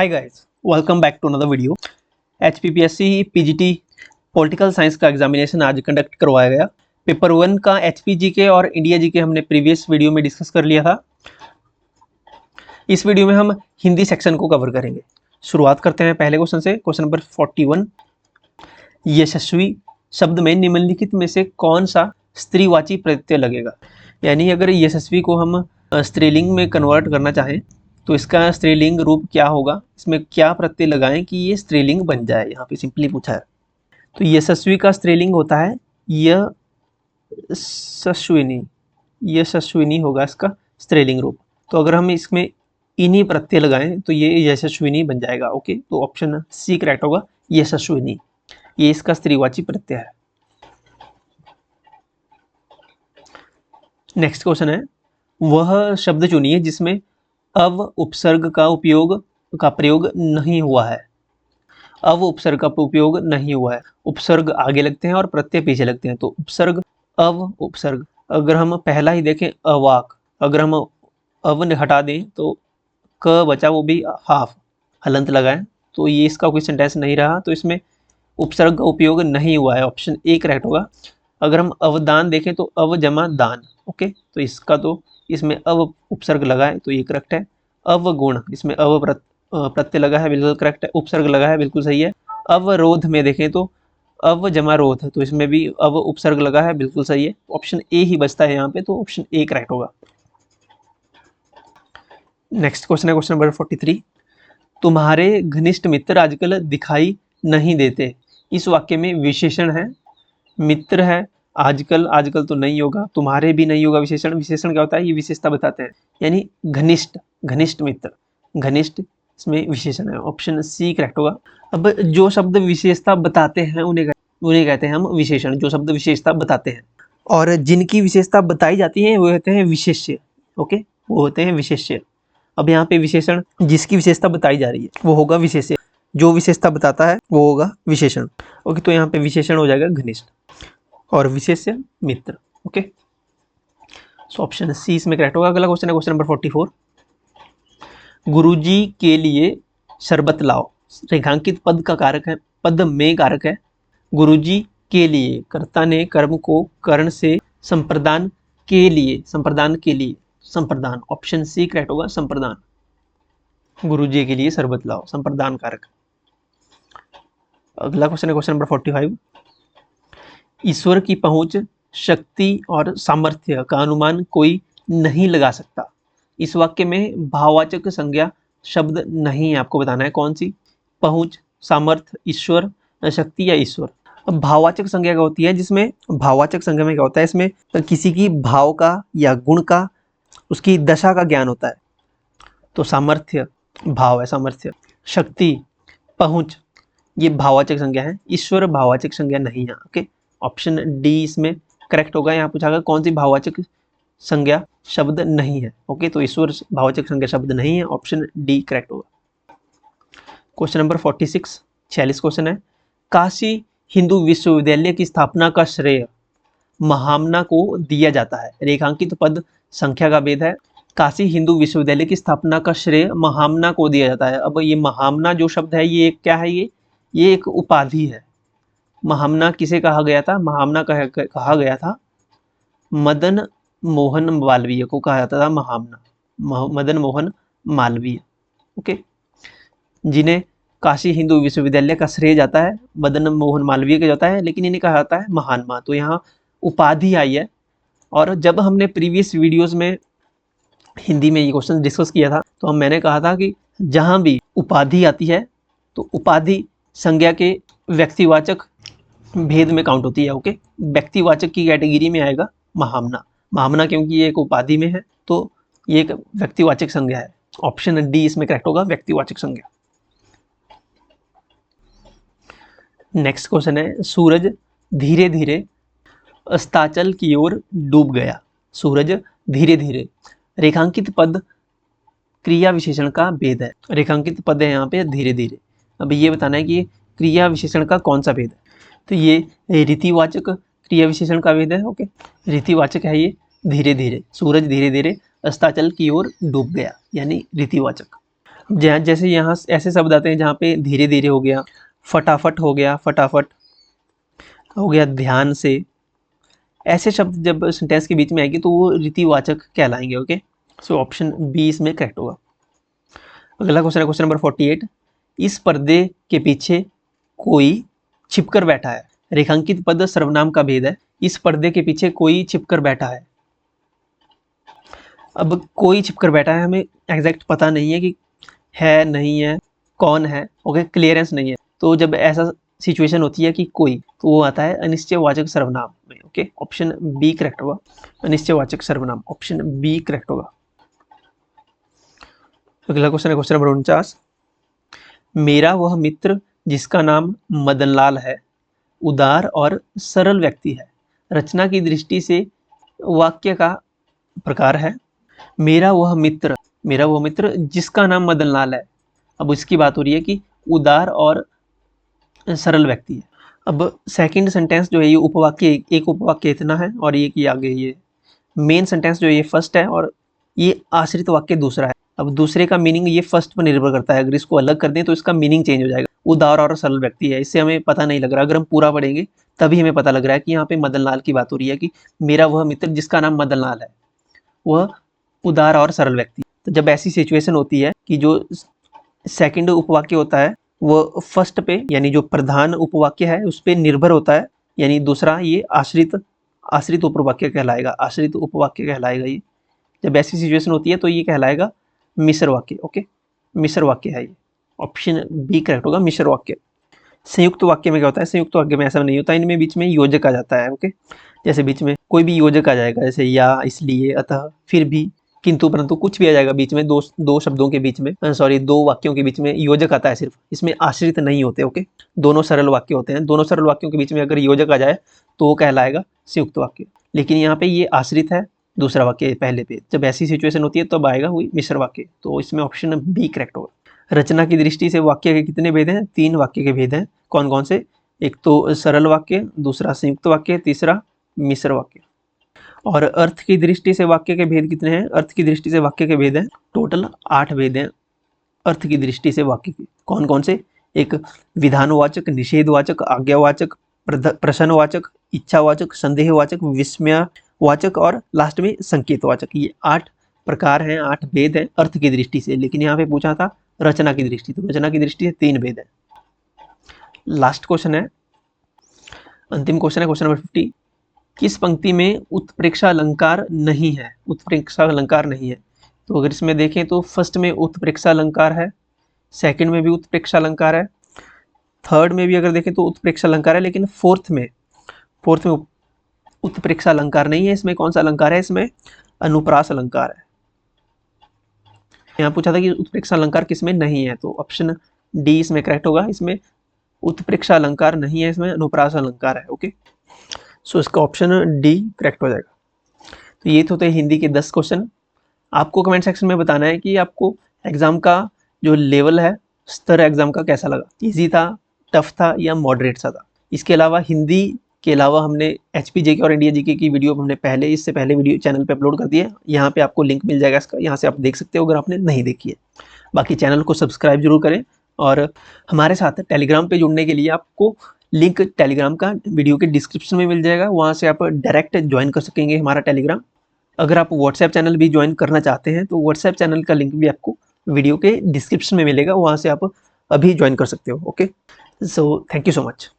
Hi guys, welcome back to another video. HPPSC PGT political science का examination आज conduct करवाया गया। Paper 1 का HP GK और इंडिया GK हमने प्रीवियस वीडियो में डिस्कस कर लिया था। इस वीडियो में हम हिंदी सेक्शन को कवर करेंगे। शुरुआत करते हैं पहले क्वेश्चन से। क्वेश्चन नंबर 41, यशस्वी शब्द में निम्नलिखित में से कौन सा स्त्रीवाची प्रत्यय लगेगा। यानी अगर यशस्वी को हम स्त्रीलिंग में कन्वर्ट करना चाहें तो इसका स्त्रीलिंग रूप क्या होगा, इसमें क्या प्रत्यय लगाएं कि ये स्त्रीलिंग बन जाए। यहाँ पे सिंपली पूछा है। तो यशस्वी का स्त्रीलिंग होता है यशस्विनी। यशस्विनी होगा इसका स्त्रीलिंग रूप। तो अगर हम इसमें इन्हीं प्रत्यय लगाएं तो ये यशस्विनी बन जाएगा। ओके, तो ऑप्शन सी करेक्ट होगा, यशस्विनी। ये इसका स्त्रीवाची प्रत्यय है। नेक्स्ट क्वेश्चन है, वह शब्द चुनिए जिसमें अव उपसर्ग का प्रयोग नहीं हुआ है। अव उपसर्ग का उपयोग नहीं हुआ है। उपसर्ग आगे लगते हैं और प्रत्यय पीछे लगते हैं। तो उपसर्ग, अव उपसर्ग। अगर हम पहला ही देखें अवाक, अगर हम अव ने हटा दें तो क बचा, वो भी हाफ हलंत लगाएं तो ये इसका कोई सेंटेंस नहीं रहा। तो इसमें उपसर्ग का उपयोग नहीं हुआ है। ऑप्शन ए करेक्ट होगा। अगर हम अवदान देखें तो अव जमा दान। ओके, तो इसका तो इसमें अव उपसर्ग लगा है तो ये करेक्ट है। अवगुण, इसमें अव प्रत्यय लगा है, बिल्कुल करेक्ट है। उपसर्ग लगा है, बिल्कुल सही है। अवरोध में देखें तो अव जमा रोध, तो इसमें भी अव उपसर्ग लगा है, बिल्कुल सही है। ऑप्शन ए ही बचता है यहाँ पे, तो ऑप्शन ए करेक्ट होगा। नेक्स्ट क्वेश्चन है क्वेश्चन नंबर 43, तुम्हारे घनिष्ठ मित्र आजकल दिखाई नहीं देते। इस वाक्य में विशेषण है, मित्र है, आजकल, आजकल तो नहीं होगा, तुम्हारे भी नहीं होगा। विशेषण, विशेषण क्या होता है, ये विशेषता बताते हैं। यानी घनिष्ठ, घनिष्ठ मित्र, घनिष्ठ इसमें विशेषण है। ऑप्शन सी करेक्ट होगा। अब जो शब्द विशेषता बताते हैं उन्हें कहते हैं हम विशेषण। जो शब्द विशेषता बताते हैं और जिनकी विशेषता बताई जाती है वो होते हैं विशेष्य। ओके, वो होते हैं विशेष्य। अब यहाँ पे विशेषण, जिसकी विशेषता बताई जा रही है वो होगा विशेष्य, जो विशेषता बताता है वो होगा विशेषण। ओके, तो यहाँ पे विशेषण हो जाएगा घनिष्ठ और विशेष्य मित्र। ओके, सो ऑप्शन सी इसमें करेक्ट होगा। अगला क्वेश्चन है क्वेश्चन नंबर 44, गुरुजी के लिए शरबत लाओ। रेखांकित पद का कारक है, पद में कारक है। गुरुजी के लिए, कर्ता ने कर्म को कर्ण से संप्रदान के लिए, संप्रदान के लिए, संप्रदान। ऑप्शन सी करेक्ट होगा, संप्रदान। गुरुजी के लिए शरबत लाओ, संप्रदान कारक। अगला क्वेश्चन है क्वेश्चन नंबर 45, ईश्वर की पहुंच, शक्ति और सामर्थ्य का अनुमान कोई नहीं लगा सकता। इस वाक्य में भाववाचक संज्ञा शब्द नहीं है, आपको बताना है कौन सी। पहुंच, सामर्थ्य, ईश्वर, शक्ति या ईश्वर। अब भाववाचक संज्ञा क्या होती है, जिसमें भाववाचक संज्ञा में क्या होता है, इसमें किसी की भाव का या गुण का, उसकी दशा का ज्ञान होता है। तो सामर्थ्य भाव है, सामर्थ्य। शक्ति, पहुंच, ये भाववाचक संज्ञा है। ईश्वर भाववाचक संज्ञा नहीं है। ओके, ऑप्शन डी इसमें करेक्ट होगा। यहाँ पूछा गया कौन सी भाववाचक संज्ञा शब्द नहीं है। ओके, तो ईश्वर भाववाचक संज्ञा शब्द नहीं है। ऑप्शन डी करेक्ट होगा। क्वेश्चन नंबर 46, 46 क्वेश्चन है, काशी हिंदू विश्वविद्यालय की स्थापना का श्रेय महामना को दिया जाता है। रेखांकित पद संख्या का भेद है। काशी हिंदू विश्वविद्यालय की स्थापना का श्रेय महामना को दिया जाता है। अब ये महामना जो शब्द है ये क्या है, ये एक उपाधि है। महामना किसे कहा गया था, महामना कहा गया था मदन मोहन मालवीय को कहा जाता था महामना, मदन मोहन मालवीय। ओके, जिन्हें काशी हिंदू विश्वविद्यालय का श्रेय जाता है मदन मोहन मालवीय का जाता है, लेकिन इन्हें कहा जाता है महात्मा। तो यहाँ उपाधि आई है। और जब हमने प्रीवियस वीडियोस में हिंदी में ये क्वेश्चन डिस्कस किया था तो मैंने कहा था कि जहाँ भी उपाधि आती है तो उपाधि संज्ञा के व्यक्तिवाचक भेद में काउंट होती है। ओके, व्यक्तिवाचक की कैटेगरी में आएगा महामना। महामना क्योंकि ये एक उपाधि में है तो ये एक व्यक्तिवाचक संज्ञा है। ऑप्शन डी इसमें करेक्ट होगा, व्यक्तिवाचक संज्ञा। नेक्स्ट क्वेश्चन है, सूरज धीरे धीरे अस्ताचल की ओर डूब गया। सूरज धीरे धीरे, रेखांकित पद क्रिया विशेषण का भेद है। रेखांकित पद है यहाँ पे धीरे धीरे। अब ये बताना है कि क्रिया विशेषण का कौन सा भेद है। तो ये रीतिवाचक क्रिया विशेषण का भेद है। ओके, रीतिवाचक है ये धीरे धीरे। सूरज धीरे धीरे अस्ताचल की ओर डूब गया, यानी रीतिवाचक। जैसे यहाँ ऐसे शब्द आते हैं जहाँ पे धीरे धीरे हो गया, फटाफट हो गया, फटाफट हो गया, ध्यान से, ऐसे शब्द जब सेंटेंस के बीच में आएगी तो वो रीतिवाचक कहलाएंगे। ओके, सो ऑप्शन बी इसमें करेक्ट होगा। अगला क्वेश्चन है क्वेश्चन नंबर 48। इस पर्दे के पीछे कोई छिपकर बैठा है। रेखांकित पद सर्वनाम का भेद है। इस पर्दे के पीछे कोई छिपकर बैठा है। अब कोई छिपकर बैठा है, हमें एग्जैक्ट पता नहीं है कि है नहीं है, कौन है। ओके, क्लियरेंस नहीं है। तो जब ऐसा सिचुएशन होती है कि कोई, तो वो आता है अनिश्चयवाचक सर्वनाम में। ओके, ऑप्शन बी करेक्ट होगा। अनिश्चयवाचक सर्वनाम, ऑप्शन बी करेक्ट होगा। अगला क्वेश्चन है क्वेश्चन नंबर 49। मेरा वह मित्र जिसका नाम मदनलाल है उदार और सरल व्यक्ति है। रचना की दृष्टि से वाक्य का प्रकार है मेरा वह मित्र जिसका नाम मदनलाल है। अब इसकी बात हो रही है कि उदार और सरल व्यक्ति है। अब सेकंड सेंटेंस जो है ये उपवाक्य, एक उपवाक्य इतना है और एक ये आगे ये मेन सेंटेंस जो ये फर्स्ट है और ये आश्रित वाक्य दूसरा है। अब दूसरे का मीनिंग ये फर्स्ट पर निर्भर करता है। अगर इसको अलग कर दें तो इसका मीनिंग चेंज हो जाएगा। उदार और सरल व्यक्ति है, इससे हमें पता नहीं लग रहा। अगर हम पूरा पढ़ेंगे तभी हमें पता लग रहा है कि यहाँ पे मदनलाल की बात हो रही है कि मेरा वह मित्र जिसका नाम मदनलाल है वह उदार और सरल व्यक्ति। तो जब ऐसी सिचुएशन होती है कि जो सेकंड उपवाक्य होता है वो फर्स्ट पे यानी जो प्रधान उपवाक्य है उस पर निर्भर होता है, यानी दूसरा ये आश्रित उपवाक्य कहलाएगा। आश्रित उपवाक्य कहलाएगा ये। जब ऐसी सिचुएशन होती है तो ये कहलाएगा मिश्र वाक्य। ओके, मिश्र वाक्य है ये। ऑप्शन बी करेक्ट होगा, मिश्र वाक्य। संयुक्त वाक्य में क्या होता है? संयुक्त वाक्य में ऐसा नहीं होता, इनमें बीच में योजक आ जाता है। ओके, जैसे बीच में कोई भी योजक आ जाएगा, जैसे या, इसलिए, अतः, फिर भी, किंतु, परंतु, कुछ भी आ जाएगा बीच में। दो शब्दों के बीच में, दो वाक्यों के बीच में योजक आता है सिर्फ। इसमें आश्रित नहीं होते। ओके, दोनों सरल वाक्य होते हैं। दोनों सरल वाक्यों के बीच में अगर योजक आ जाए तो वो कहलाएगा संयुक्त वाक्य। लेकिन यहाँ पे ये आश्रित है दूसरा वाक्य पहले पे। जब ऐसी सिचुएशन होती है तब आएगा वही मिश्र वाक्य। तो इसमें ऑप्शन बी करेक्ट होगा। रचना की दृष्टि से वाक्य के कितने भेद हैं? 3 वाक्य के भेद हैं। कौन कौन से? एक तो सरल वाक्य, दूसरा संयुक्त वाक्य, तीसरा मिश्र वाक्य। और अर्थ की दृष्टि से वाक्य के भेद कितने हैं? अर्थ की दृष्टि से वाक्य के भेद हैं टोटल 8 भेद हैं अर्थ की दृष्टि से वाक्य के। कौन कौन से? एक विधानवाचक, निषेधवाचक, आज्ञावाचक, प्रश्नवाचक, इच्छावाचक, संदेहवाचक, विस्मयवाचक और लास्ट में संकेतवाचक। ये 8 प्रकार हैं, 8 भेद हैं अर्थ की दृष्टि से। लेकिन यहाँ पे पूछा था रचना की दृष्टि, तो रचना की दृष्टि से 3 भेद है। लास्ट क्वेश्चन है, अंतिम क्वेश्चन है क्वेश्चन नंबर 50। किस पंक्ति में उत्प्रेक्षा अलंकार नहीं है? उत्प्रेक्षा अलंकार नहीं है। तो अगर इसमें देखें तो फर्स्ट में उत्प्रेक्षा अलंकार है, सेकंड में भी उत्प्रेक्षा अलंकार है, थर्ड में भी अगर देखें तो उत्प्रेक्षा अलंकार है, लेकिन फोर्थ में उत्प्रेक्षा अलंकार नहीं है। इसमें कौन सा अलंकार है? इसमें अनुप्रास अलंकार है। यहाँ पूछा था कि उत्प्रेक्षा अलंकार किसमें नहीं है, तो ऑप्शन डी इसमें करेक्ट होगा। इसमें उत्प्रेक्षा अलंकार नहीं है, इसमें अनुप्रास अलंकार है। ओके, सो इसका ऑप्शन डी करेक्ट हो जाएगा। तो ये तो थे हिंदी के 10 क्वेश्चन। आपको कमेंट सेक्शन में बताना है कि आपको एग्जाम का जो लेवल है, स्तर एग्जाम का कैसा लगा। इजी था, टफ था या मॉडरेट सा था। इसके अलावा हिंदी के अलावा हमने HP JK और इंडिया जीके की वीडियो हमने इससे पहले वीडियो चैनल पे अपलोड कर दी है। यहाँ पे आपको लिंक मिल जाएगा इसका, यहाँ से आप देख सकते हो अगर आपने नहीं देखी है। बाकी चैनल को सब्सक्राइब जरूर करें और हमारे साथ टेलीग्राम पे जुड़ने के लिए आपको लिंक टेलीग्राम का वीडियो के डिस्क्रिप्शन में मिल जाएगा। वहाँ से आप डायरेक्ट ज्वाइन कर सकेंगे हमारा टेलीग्राम। अगर आप व्हाट्सएप चैनल भी ज्वाइन करना चाहते हैं तो व्हाट्सएप चैनल का लिंक भी आपको वीडियो के डिस्क्रिप्शन में मिलेगा, वहाँ से आप अभी ज्वाइन कर सकते हो। Okay, so thank you so much.